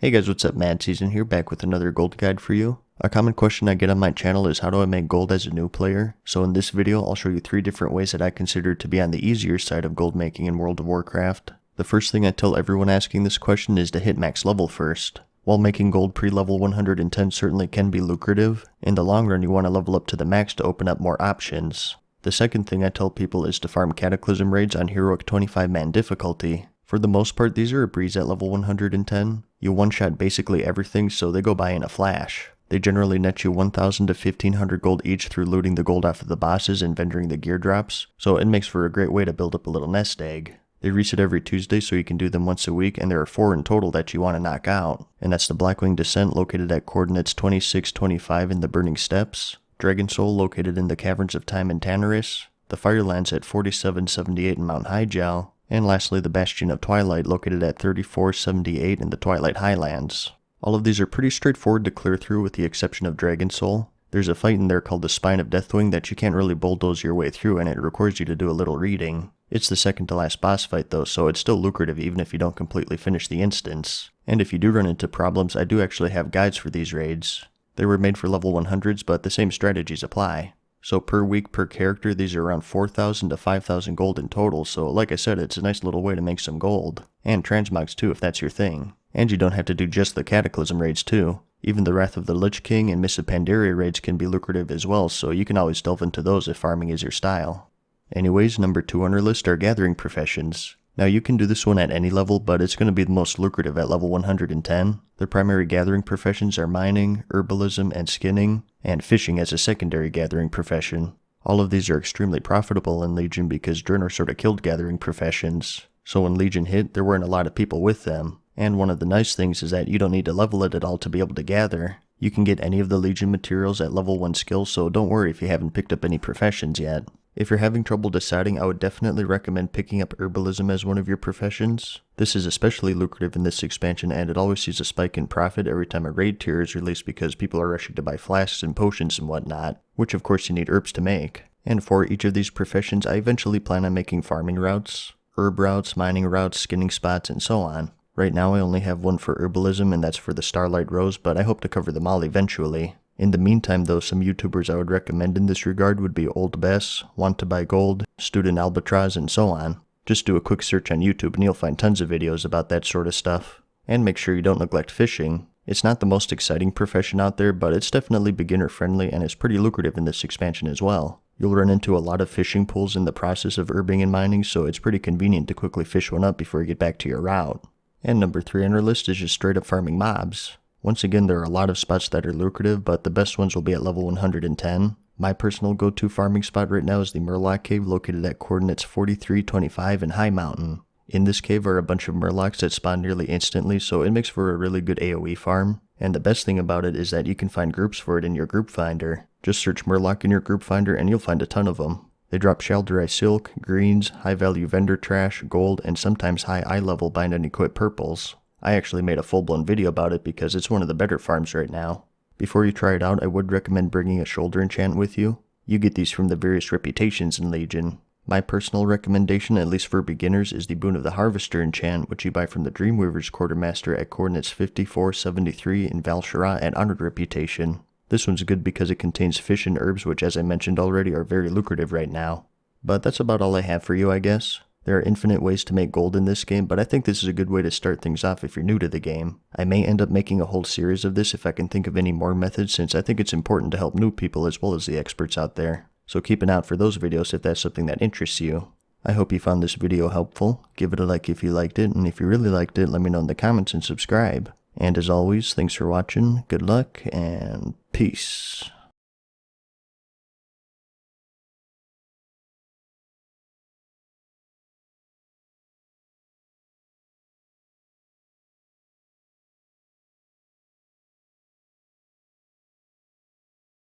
Hey guys, what's up? MadSeason here, back with another gold guide for you. A common question I get on my channel is how do I make gold as a new player? So in this video, I'll show you 3 different ways that I consider to be on the easier side of gold making in World of Warcraft. The first thing I tell everyone asking this question is to hit max level first. While making gold pre-level 110 certainly can be lucrative, in the long run you want to level up to the max to open up more options. The second thing I tell people is to farm Cataclysm raids on heroic 25-man difficulty. For the most part, these are a breeze at level 110. You one-shot basically everything, so they go by in a flash. They generally net you 1,000 to 1,500 gold each through looting the gold off of the bosses and vendoring the gear drops, so it makes for a great way to build up a little nest egg. They reset every Tuesday, so you can do them once a week, and there are 4 in total that you want to knock out. And that's the Blackwing Descent, located at coordinates 2625 in the Burning Steppes, Dragon Soul, located in the Caverns of Time in Tanarus, the Firelands at 4778 in Mount Hyjal, and lastly the Bastion of Twilight, located at 3478 in the Twilight Highlands. All of these are pretty straightforward to clear through with the exception of Dragon Soul. There's a fight in there called the Spine of Deathwing that you can't really bulldoze your way through, and it requires you to do a little reading. It's the second to last boss fight though, so it's still lucrative even if you don't completely finish the instance. And if you do run into problems, I do actually have guides for these raids. They were made for level 100s, but the same strategies apply. So per week, per character, these are around 4,000 to 5,000 gold in total, so like I said, it's a nice little way to make some gold. And transmogs too, if that's your thing. And you don't have to do just the Cataclysm raids too. Even the Wrath of the Lich King and Miss of Pandaria raids can be lucrative as well, so you can always delve into those if farming is your style. Anyways, number 2 on our list are gathering professions. Now you can do this one at any level, but it's going to be the most lucrative at level 110. Their primary gathering professions are mining, herbalism, and skinning, and fishing as a secondary gathering profession. All of these are extremely profitable in Legion because Draenor sort of killed gathering professions. So when Legion hit, there weren't a lot of people with them. And one of the nice things is that you don't need to level it at all to be able to gather. You can get any of the Legion materials at level 1 skill, so don't worry if you haven't picked up any professions yet. If you're having trouble deciding, I would definitely recommend picking up herbalism as one of your professions. This is especially lucrative in this expansion, and it always sees a spike in profit every time a raid tier is released because people are rushing to buy flasks and potions and whatnot, which of course you need herbs to make. And for each of these professions, I eventually plan on making farming routes, herb routes, mining routes, skinning spots, and so on. Right now I only have one for herbalism, and that's for the Starlight Rose, but I hope to cover them all eventually. In the meantime though, some YouTubers I would recommend in this regard would be Old Bess, Want to Buy Gold, Student Albatross, and so on. Just do a quick search on YouTube and you'll find tons of videos about that sort of stuff. And make sure you don't neglect fishing. It's not the most exciting profession out there, but it's definitely beginner friendly and it's pretty lucrative in this expansion as well. You'll run into a lot of fishing pools in the process of herbing and mining, so it's pretty convenient to quickly fish one up before you get back to your route. And number 3 on our list is just straight up farming mobs. Once again, there are a lot of spots that are lucrative, but the best ones will be at level 110. My personal go-to farming spot right now is the Murloc Cave, located at coordinates 4325 in High Mountain. In this cave are a bunch of Murlocs that spawn nearly instantly, so it makes for a really good AoE farm. And the best thing about it is that you can find groups for it in your group finder. Just search Murloc in your group finder and you'll find a ton of them. They drop Shal'drai Silk, greens, high-value vendor trash, gold, and sometimes high eye-level bind and equip purples. I actually made a full-blown video about it because it's one of the better farms right now. Before you try it out, I would recommend bringing a shoulder enchant with you. You get these from the various reputations in Legion. My personal recommendation, at least for beginners, is the Boon of the Harvester enchant, which you buy from the Dreamweaver's Quartermaster at coordinates 5473 in Val'sharah at Honored Reputation. This one's good because it contains fish and herbs, which as I mentioned already are very lucrative right now. But that's about all I have for you, I guess. There are infinite ways to make gold in this game, but I think this is a good way to start things off if you're new to the game. I may end up making a whole series of this if I can think of any more methods, since I think it's important to help new people as well as the experts out there. So keep an eye out for those videos if that's something that interests you. I hope you found this video helpful. Give it a like if you liked it, and if you really liked it, let me know in the comments and subscribe. And as always, thanks for watching, good luck, and peace.